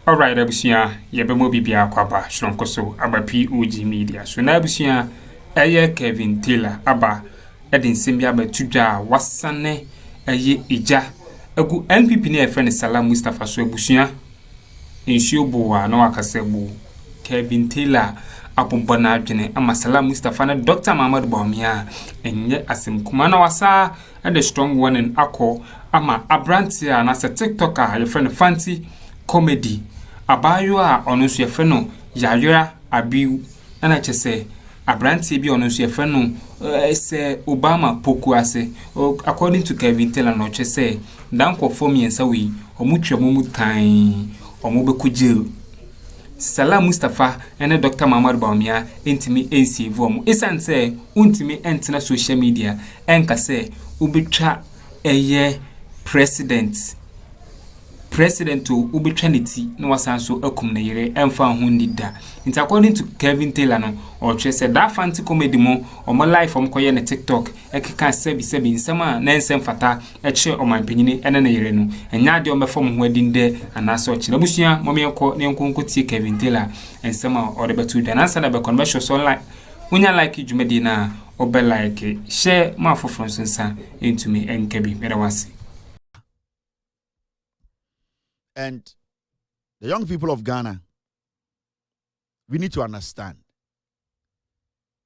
Alright, abusia, yebemo bibia kwaba shronko so aba POG Media. So na abusia eye Kevin Taylor aba edin sembia ba tudwa wasane eye ija egu NPP ne friend Salam Mustapha so abusia insio boa na wakasebu Kevin Taylor apompo na adwene ama Salam Mustapha na Dr. Bawumia enye asem kuma na wasa and the strong one in akọ ama abrantia na se TikToker your friend Fancy Comedy abayo a ono so yefe no yayora abiu na chese abrantie bi ono so yefe no se Obama poku ase according to Kevin Taylor no chese danko form yensa wi omutwemo mutan omobekuje Salam Mustapha and Dr. Bawumia intimi NC vom isan se untimi entena social media enka se ubitwa eye president to ubitwanity no wasanso akum na yere emfa ho nida. It's according to Kevin Taylor no or said that fancy comedy mo or my life from koye na TikTok ekeka sebi nsema na nsem fata eche o man panyini ene na yere no enya de o mefom ho adin de anaso chi na busua momyenko ne nkonko tie Kevin Taylor nsema o de betu dan answer na be conversion so like unya like jumedi na o be like share ma foforo nsa into me enkebi medawase. And the young people of Ghana, we need to understand.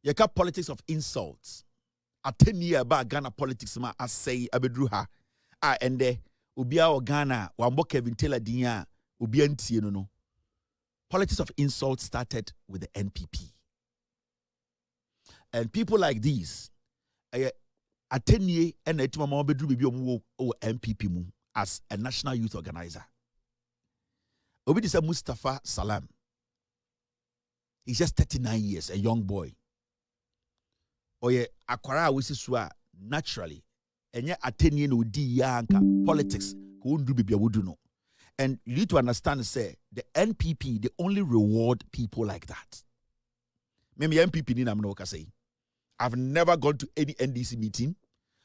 You got politics of insults. A 10 year about Ghana politics, ma I say abedruha. And the ubia o Ghana, wambo Kevin Taylor dinya, ubia nti no. Politics of insults started with the NPP. And people like these, a 10 year and a mama bedru bibi o NPP mu as a national youth organizer. Ofui Mustapha Salam. He's just 39 years, a young boy. Oye akwara wisiswa naturally. Enye atenye no di yanka politics ko ndu bibia wodu no. And you need to understand say the NPP they only reward people like that. Maybe NPP ni namno ka say. I've never gone to any NDC meeting.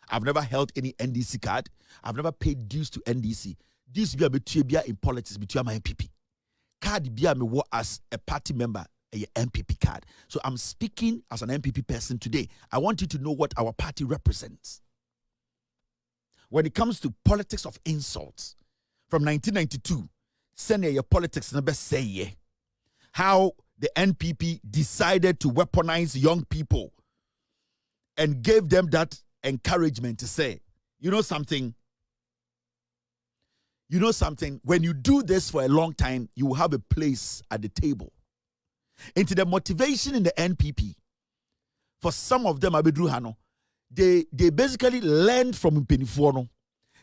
I've never held any NDC card. I've never paid dues to NDC. This be a in politics between my MPP. Card be me as a party member, a MPP card. So I'm speaking as an MPP person today. I want you to know what our party represents. When it comes to politics of insults, from 1992, send your politics never say how the NPP decided to weaponize young people and gave them that encouragement to say, you know something, when you do this for a long time, you will have a place at the table. Into the motivation in the NPP, for some of them, they basically learned from Impenifono.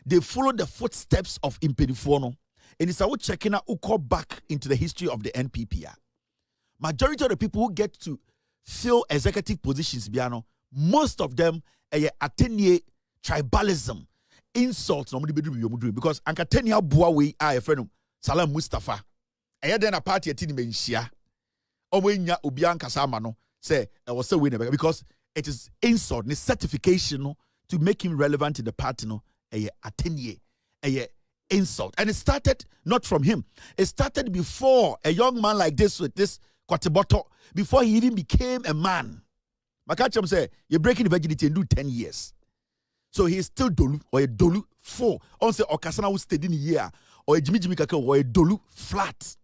They followed the footsteps of Impenifono. And it's about checking out who go back into the history of the NPP. Majority of the people who get to fill executive positions, most of them are 10-year tribalism. Insults normally be doing because anka 10 year boa we a friend Salam Mustapha e then a party atini menhia omenya obi anka sama no say e was say we because it is insult the certification to make him relevant in the party no a 10 year insult. And it started not from him, it started before a young man like this with this kwateboto, before he even became a man. Makacham say you're breaking the virginity and do 10 years. So he is still dolu or a dolu 4. On say okasana who stayed in a year or a Jimmy Kaka or a dolu flat.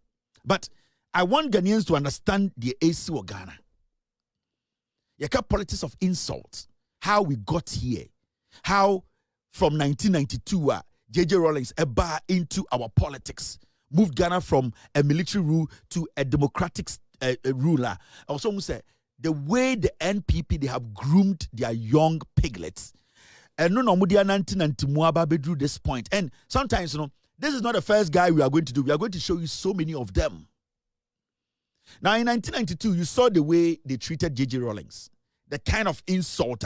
But I want Ghanaians to understand the AC of Ghana. Yaka politics of insults. How we got here. How from 1992 J.J. Rawlings bar into our politics. Moved Ghana from a military rule to a democratic ruler. Also say the way the NPP they have groomed their young piglets. And no mudia 1990 drew this point. And sometimes, this is not the first guy we are going to do. We are going to show you so many of them. Now, in 1992, you saw the way they treated J.J. Rawlings. The kind of insult,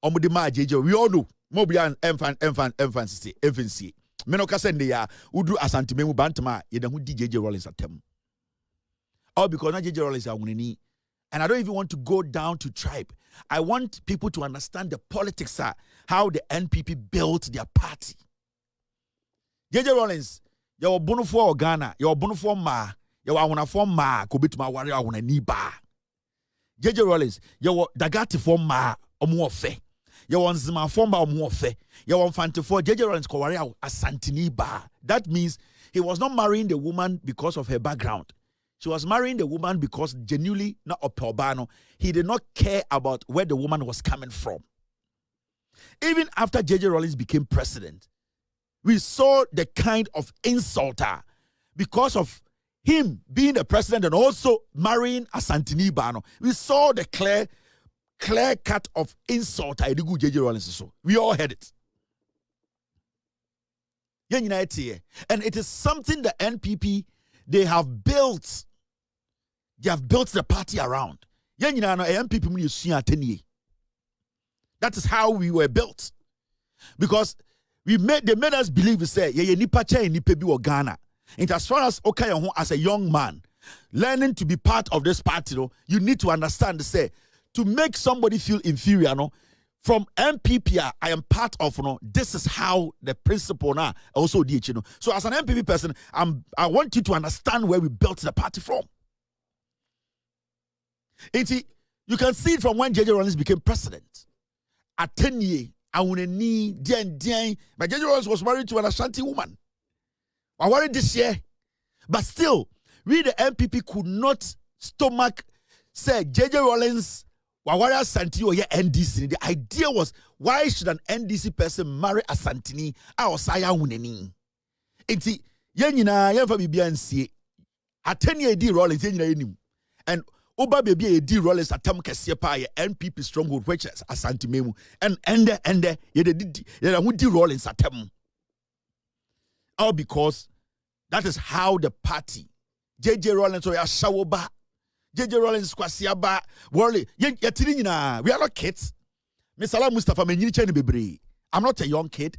J.J. We all know. Mobia infancy. Menoka sende ya udu asantimemu bantama yedahu di J.J. Rawlings atem. All because not J.J. Rawlings are winning. And I don't even want to go down to tribe. I want people to understand the politics, how the NPP built their party. J.J. Rawlings, Your bono for Ghana, your bono for ma, your awuna for ma, kubit ma warrior awuna ni ba. JJ Rollins, your dagati for ma, omu fe. Your Nzima for ma omu fe. Your Fante for JJ Rollins ko warrior asantini ba. That means he was not marrying the woman because of her background. She was marrying the woman because genuinely not opobano. He did not care about where the woman was coming from. Even after JJ Rollins became president, we saw the kind of insulter because of him being the president and also marrying Asantini Bano. We saw the clear cut of insulter. JJ Rollins. So we all had it. And it is something the NPP, they have built. They have built the party around. NPP. That is how we were built. Because they made us believe, we say, nipa bi wo Ghana. And as far as as a young man, learning to be part of this party, you need to understand, say, to make somebody feel inferior, from NPP, I am part of, this is how the principle now also did, So as an NPP person, I want you to understand where we built the party from. And you can see it from when JJ Rollins became president. At 10 years, but JJ Rollins was married to an Ashanti woman. I worried this year. But still, we the NPP could not stomach say JJ Rollins Wawara Santini or NDC. The idea was, why should an NDC person marry a Santini or Saya Wuneni? Enti yenina yemfa bibia nsie. A 10-year D Rollins yenina yenim. And Oba baby a D Rollins atam kese pa ye NPP stronghold which is Asante Memu. And ende ye D Rollins atam. All because that is how the party JJ Rollins or ya shawoba JJ Rollins kwasiaba worry yetiri nyina. We are not kids. Salam Mustapha bebre. I'm not a young kid.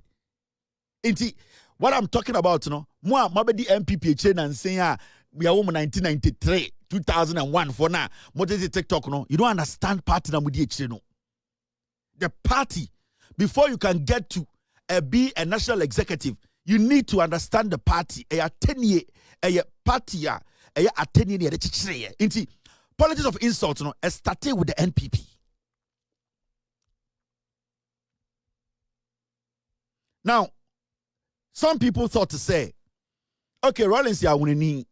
Inti what I'm talking about, mo mabedi NPP chain and saying we are 1993 2001 for now. TikTok you don't understand party na mudi no. The party, before you can get to be a national executive, you need to understand the party. A 10-year party a 10-year inti politics of insult started with the NPP. Now, some people thought to say, okay, Rollins ya wuneni.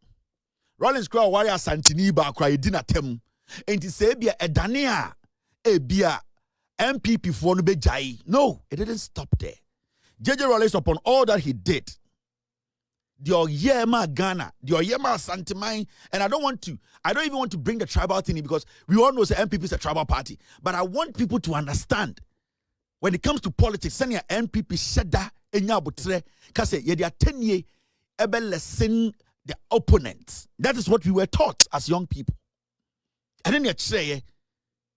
Rollins kwa warrior Santini ba kwa yedina tem. Enti say bia edania bia NPP for no be jai. No, it didn't stop there. JJ Rollins, upon all that he did, the Oyema Ghana, the Oyema Santimai, and I don't even want to bring the tribal thing in because we all know the NPP is a tribal party. But I want people to understand when it comes to politics, send your NPP sheda enya butre, kase ye dia 10 year ebe lesson the opponents. That is what we were taught as young people. And then you say,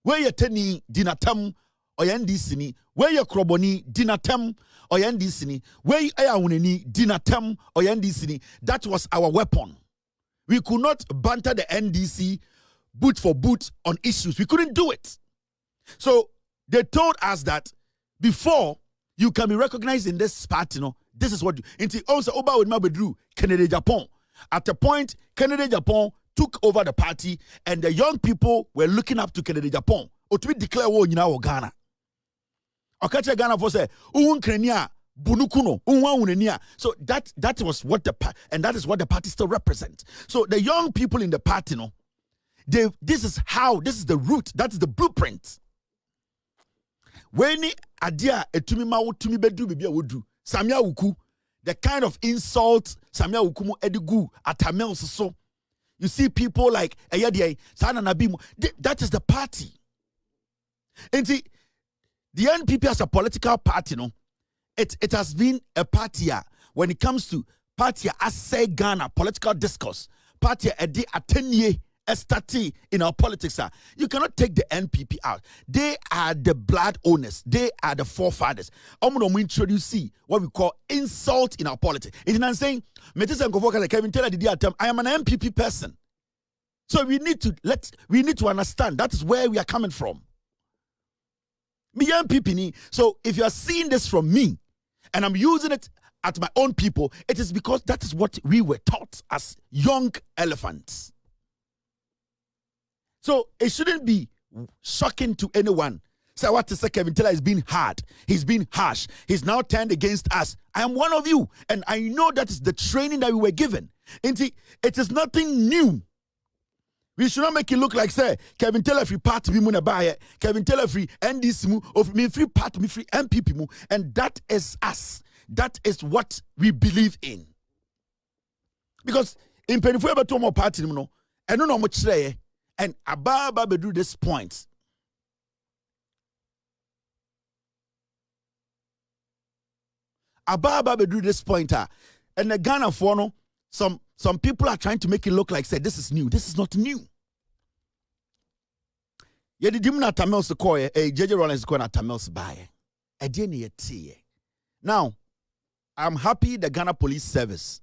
where you 10 year dinatam or NDC, where you kroboni dinatam or NDC, where you ayawuneni dinatam or NDC. That was our weapon. We could not banter the NDC boot for boot on issues. We couldn't do it. So they told us that before you can be recognized in this party, this is what you. Until also Oba with Mabedru, Canada, Japan. At a point, Canada, Japan took over the party, and the young people were looking up to Canada, Japan. Or to declare war in our Ghana. Okache Ghana for say, Unkenya, Bunukuno, Unwa. So that was what and that is what the party still represents. So the young people in the party, this is the root, that's the blueprint. When adia etumi ma wotumi bedu bibia wodu Samia Uku, the kind of insult Samia Ukumu edigu atamel so you see people like Eyadie Sana Nabimu, that is the party. And see, the NPP as a political party, it has been a party when it comes to party as say Ghana political discourse, party a 10-year estati in our politics. You cannot take the NPP out. They are the blood owners. They are the forefathers. I'm going to introduce what we call insult in our politics. It's not saying, Kevin Taylor did I am an NPP person. So we need to understand that is where we are coming from. Me NPP. So if you are seeing this from me, and I'm using it at my own people, it is because that is what we were taught as young elephants. So it shouldn't be shocking to anyone. Say what to say, Kevin Taylor is being hard. He's been harsh. He's now turned against us. I am one of you. And I know that is the training that we were given. It is nothing new. We should not make it look like, say, Kevin Taylor free part me muna buy Kevin Taylor free NDC mu of me free part me free NPP mu. And that is us. That is what we believe in. Because in Penifue beto mo party no, I don't know much say, and Ababa be do this point. Ababa be do this pointer, and the Ghana for no, some people are trying to make it look like say this is new. This is not new. Yedi dimna tamels koye, JJ Rollins ko na tamels bae. Ediye ye. Now, I'm happy the Ghana Police Service,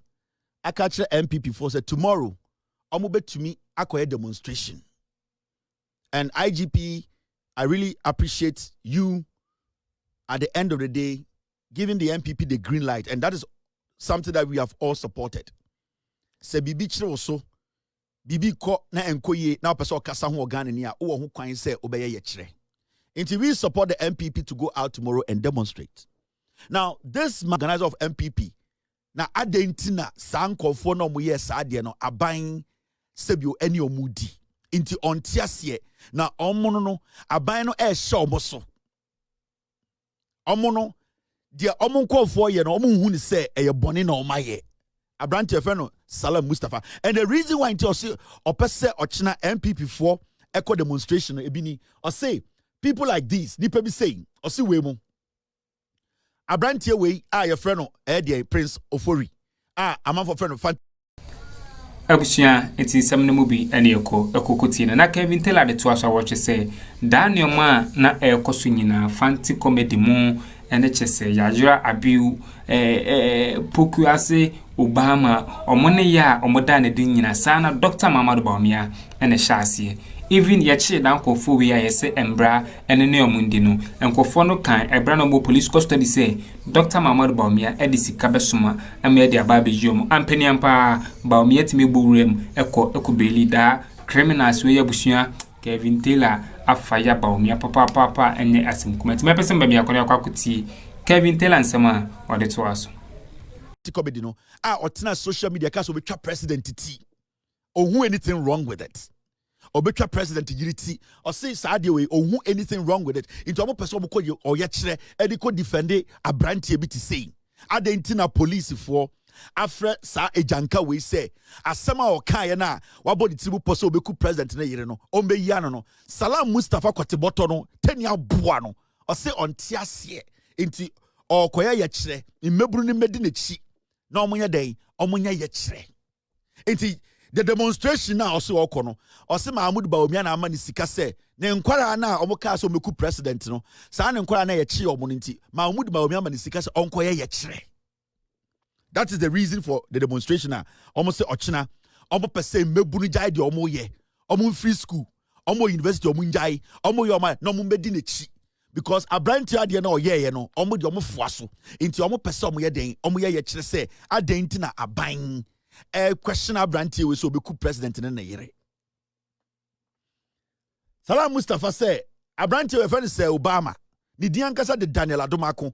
I catch the NPP for say tomorrow, omube to me akoye demonstration. And IGP, I really appreciate you at the end of the day giving the NPP the green light, and that is something that we have all supported. Se bibi chire so bibi ko na enkoye na person kasa ho organ ni a wo ho kwan se obeye ye chire. Until we support the NPP to go out tomorrow and demonstrate. Now, this organizer of NPP, na adentina sankofo no mo ye sa de no aban sebio eni omudi. Inti ontiasie na omono no aban no e hye omoso. Omono dia omonkofo ye no omonhu ni se eye bone na omaye. Abrante friend Salam Mustapha. And the reason why until say opese ochina NPP for echo demonstration ebini or say people like this nipa be saying or see we mo Abrante we your friend Prince Ofori amam for friend of Abusia eti semne mu bi ene ekokoti na Kevin Taylor de to aso watch say Daniel ma na ekoso nyina fanti comedy mu ene chese yajura abiu pokuase Obama omone ya omoda ne din nyina sana Dr. Mahama Bawumia ene hyasie even yachi dan kofo we ayese embra ene ne omundi no enkofo no kan ebra no mo police custody say Dr. Mahama Bawumia edisi kabesoma ama edi ababe jom ampani ampa Bawumia timi bowrem ekobeli da criminals we yabusua Kevin Taylor afaya Bawumia papa enye asim comment me person ba bia kwakuti Kevin Taylor nsema ode to aso comedy no otena social media cast obetra president ti ohu anything wrong with it obetra president yiriti or say saade we ohu anything wrong with it into omo person ko oye kire e ko defend abrante bi ti say adentina police for afre sa ejanka we say asema o kan ye na wabodi tibu poso obeku president na yire no ombe ya no Salam Mustapha Kwateboto no tani aboa no o say ontiase enti okoya ye kire imeburu ni medi na chi na omunya den omunya ye kire enti the demonstration now also okono o say Mahama Bawumia na amani sika say ne nkwara na omuka so meku president no sa ne nkwara na ye chi omo nti Mahama Bawumia amani sika say onkoya ye kire. That is the reason for the demonstration now. Almost say ochina omo pese mebunu jai de omo ye omo free school omo university omo njai omo yoma no omo medi na chi because abrante ade na oye no omo de omo foaso nti omo pese omo ye den omo ye kire say adenti na aban question abrante we so beku president na yere. Salam Mustapha say abrante we friend say Obama ni di ankasa de Daniel Adomako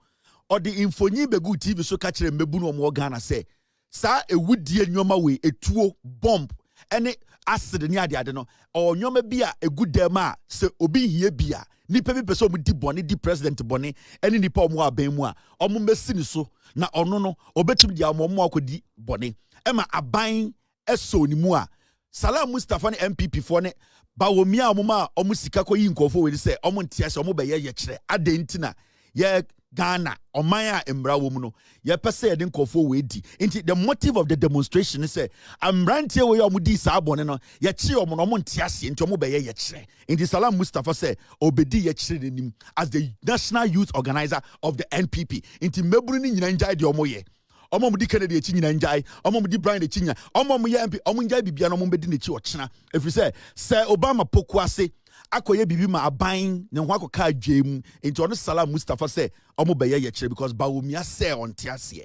or the infonyi begu TV so kachire mebu no mo Ghana say sa ewudie nyoma we etuo bomb ene acid ni ade no or nyoma bia egudem a se obi hie bia nipa bi pese omu di bone di president bone ene nipa omu aban mu a omu mesi ni so na ono no obetum dia omu akodi bone ema aban eso ni mu a Salam Mustapha ne NPP for ne Bawumia omu sika ko yi nkofo we say omu ntiase omu be ye kire adentina ye Ghana omaya embra wo mu no ye pese ye den nkofo we di nti the motive of the demonstration is say amrantie we omu di sa abone no ye chi omu no omu ntiase nti omu be ye kire nti Salam Mustapha say obedi ye kire nim as the national youth organizer of the NPP nti meburu ni nyina njai de omu ye omo mu di Kennedy echi nyina njai omo mu di Brian echi nya omo mu ye MP omu njai bibia no omu bedi na echi ochina efri say Obama poku ase akoye bibi ma aban ne ho akoka adwem enti ono Salam Mustapha say omo be ye kire because Bawumia say on tiase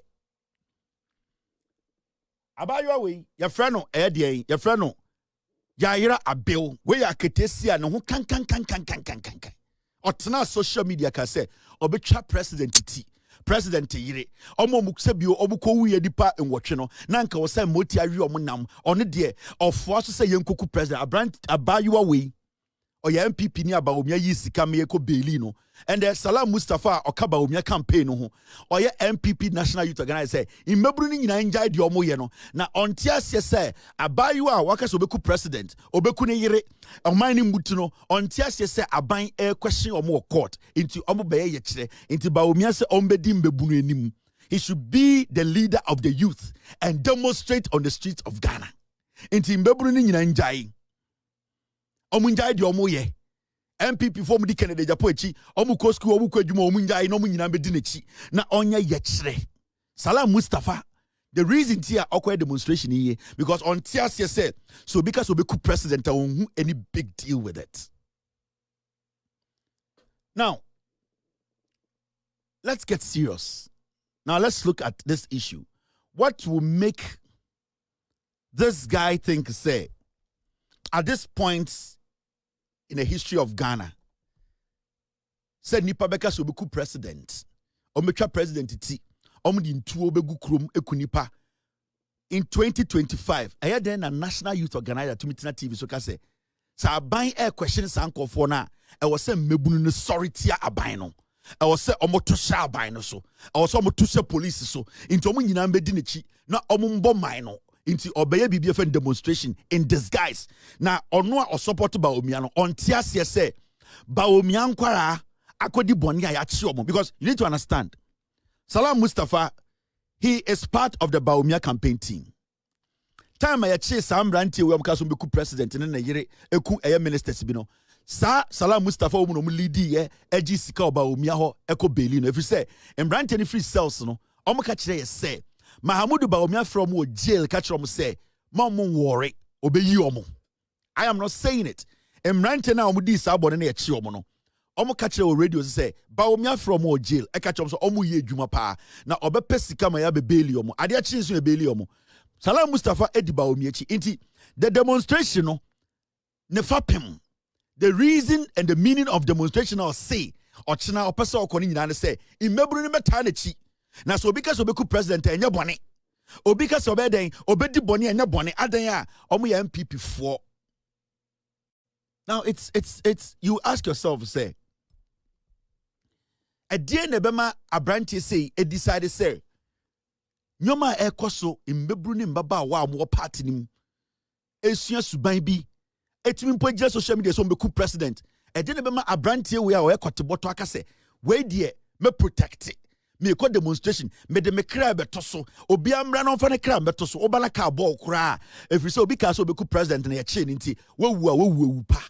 Abayo we, your friend no, your friend no, Yaira Abel, where ya ketesia no who can. Or tana social media can say, or be trap president yire. Omo muksebio obuko wi edipa enwotwe no. Nanka wo say moti awi omunam. Ono de of what say yenkoku president Abayo we. Or your NPP ni Bawumia yi sika me ko beli no. And the Salam Mustapha or Bawumia campaign no. Or your NPP National Youth Organizer in mebru ni nyina njai di omo ye no. Na ontias ye say Abayo a waka so beku president obeku ne yire oman ni mutu no ontias ye say aban question omo court into omo be ye kire into Bawumia say ombedi mbebunu enim. He should be the leader of the youth and demonstrate on the streets of Ghana. Into mebru ni nyina njai omunjai di omo ye NPP form di Kennedy Japoechi omu ko school omu ko adwuma omunjai no munyina bedi nechi na onya ye kire Salam Mustapha the reason here okwa demonstration here because on TRC said so because obeku president won't any big deal with it. Now let's get serious. Now let's look at this issue. What will make this guy think say at this point in the history of Ghana, said Nipa Beka so beku president, ometwa president ti, omudi ntuo begu krom ekunipa. In 2025, I had then a national youth organizer to meet na TV so ka say, sa aban air question sanko for na, I was say mebunu no sorry tia aban no. I was say omoto sha aban no so. I was omoto sha police so. Into omu nyina mbedi nechi na omumbo man no. Into obeye BBFN demonstration in disguise. Now, ono or support Bawumia no on tiasie say Bawumia nkwara akodi boni ayachi omo because you need to understand. Salam Mustapha, he is part of the Bawumia campaign team. Time ayachi Sam Ranti we amka so beku president ne na yire eku eye ministers bi no. Salam Mustapha omu no leadi ye eji sika Bawumia ho eko beli no. If you say Mbranti ni free cells no, omo ka kire ye say Mahama Bawumia from jail catch them say, Mom worry, obey you omo. I am not saying it. Emrante na omu di sabon na echi omo no. Omo catch the radio say, Bawumia from jail. I catch them so omu ye juma pa. Na obe pesika ma ya be baili omo. Adi achi nso ye baili omo. Salam Mustapha edi Bawumia chi. Inti the demonstration no ne fapem. The reason and the meaning of demonstration or say or china or person or koni nyina say imebru ni meta na chi. Na so because obeku president enye bone obika so obeden obedi bone enye bone adan a omo ya MPP for. Now it's you ask yourself say a dear nebema abranti say e decide say nyoma ekoso imbebru ni mbaba wa mo party nim esua suban bi etimi mpogire social media so mbeku president e dear nebema abranti we a o ekote boto aka say we die me protect it. Me ko demonstration me de me kra beto so obi amra no fa ne kra beto so obala ka ball kra efri so obi ka so beku president na ye che nti wawu pa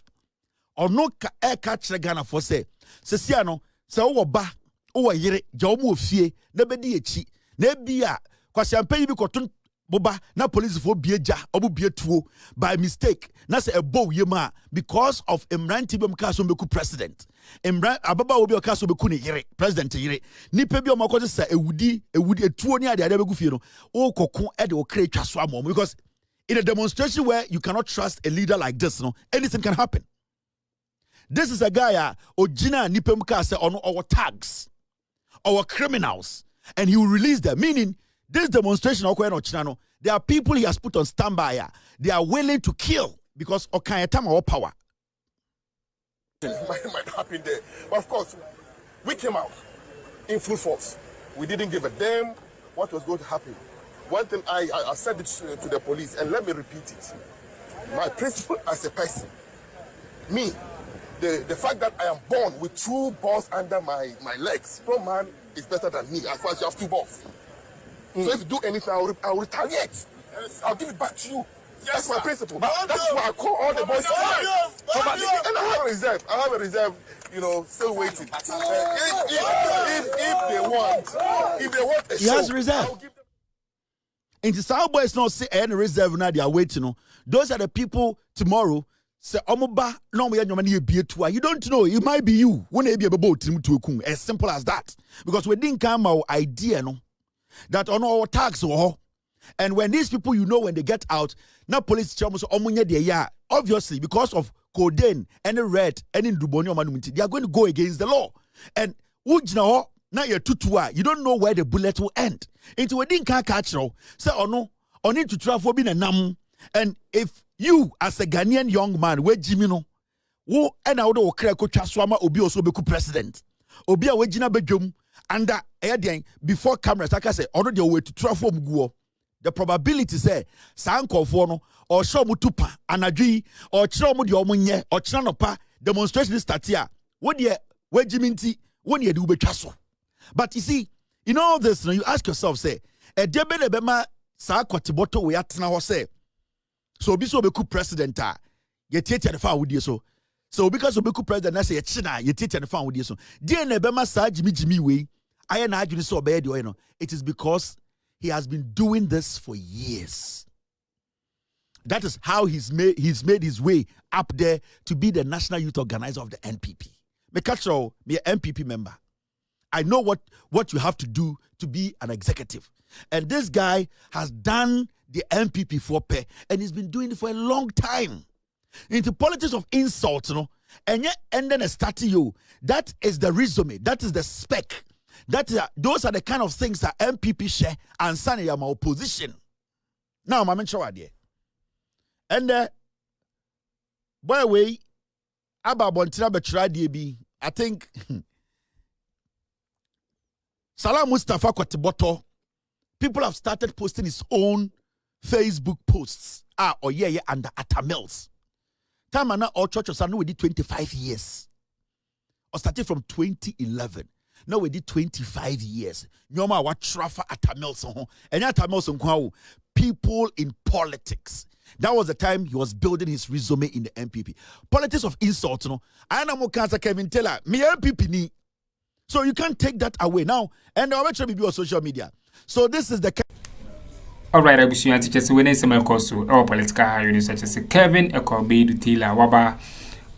ono ka e ka kire Ghana for say sesia no se wo ba wo yire ja wo mo ofie na bedi echi na bia kwase ampanyi bi kotun boba na police for bieja obu bietuo by mistake na say ebo yema because of Imran Tibem ka so beku president Imran ababa obi o ka so beku ne yire president yire nipa bi o makoze sa ewudi etuo ni ade begu fie no o kokon e de o kra twa so amom because in a demonstration where you cannot trust a leader like this no anything can happen. This is a guy ojina nipa ka say on our tags our criminals and he will release them, meaning this demonstration, there are people he has put on standby. They are willing to kill because of power. Might happen there. But of course, we came out in full force. We didn't give a damn what was going to happen. One thing I said it to the police, and let me repeat it. My principle as a person, me, the fact that I am born with 2 balls under my legs, strong man is better than me as far as you have 2 balls. So if you do anything, I'll retaliate. Yes, I'll give it back to you. Yes, that's my principle. That's why I call all the boys. And I have a reserve. Still waiting. If they want a show, he has reserve. And the South Boys not say any reserve now they are waiting. Those are the people tomorrow. Say omoba no we you don't know, it might be you. As simple as that. Because we didn't come our idea no. That on our tax And when these people, when they get out, now police obviously because of codeine, any red, any nduboni, they are going to go against the law. And now you're you don't know where the bullet will end. Into a didn't catch no, say or need to travel being a nam. And if you as a Ghanaian young man, where Jimmy no, who and I would crack Chaswama Obi also be president. Obi a wejina bedwom under before cameras, like I say, on the way to travel go. The probability say sanko for no or show mu tupa anadwi or chiro mu de omunye or chanopa demonstration start here. What ye wejiminti when ye do betwa so. But you see, in all this, you ask yourself, say, e debe le bema sa kwateboto we atena ho say. So obi so beku president a ye tietia the fa wudi so. So because obeku president na say ye china ye tietia the fa wudi so. Die na bema sa jimi we aye na adwini so obeye de it is because he has been doing this for years. That is how he's made his way up there to be the national youth organizer of the NPP. Me an NPP member. I know what you have to do to be an executive. And this guy has done the NPP for pay, and he's been doing it for a long time. Into politics of insult, and then starting you. That is the resume. That is the spec. Those are the kind of things that MPP share and Sunny my opposition. Now, my mention idea. And by the way, Ababontina Betra DB, I think Salam Mustapha Baw, people have started posting his own Facebook posts. Under Atamels. Tamana or churches are now we did 25 years. Or started from 2011. Now we did 25 years. Nyoma wa trafa Atamelson. And Atamelson people in politics. That was the time he was building his resume in the NPP. Politics of insult, I know cancer Kevin Taylor, me NPP ni. So you can't take that away now. And I'll actually be on social media. So this is the Alright, I wish you had to when it's a course or political hire such as Kevin Ekorbedu Taylor Waba.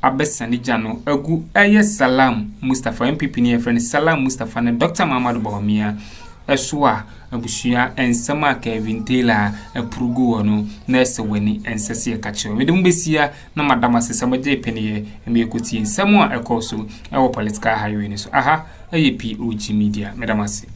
Abesani Jano, Egu Salam Mustapha NPP near friend Salam Mustapha and Dr. Mahama Bawumia, Eswa, Abushia, and Sama Kevin Taylor, a Pruguano, Nessa Winnie, and Cecilia Cacho. We don't be here, no Madama Sesama J Penny, and we could see someone a course our political hiring. Aha, a POG Media, Madamasi.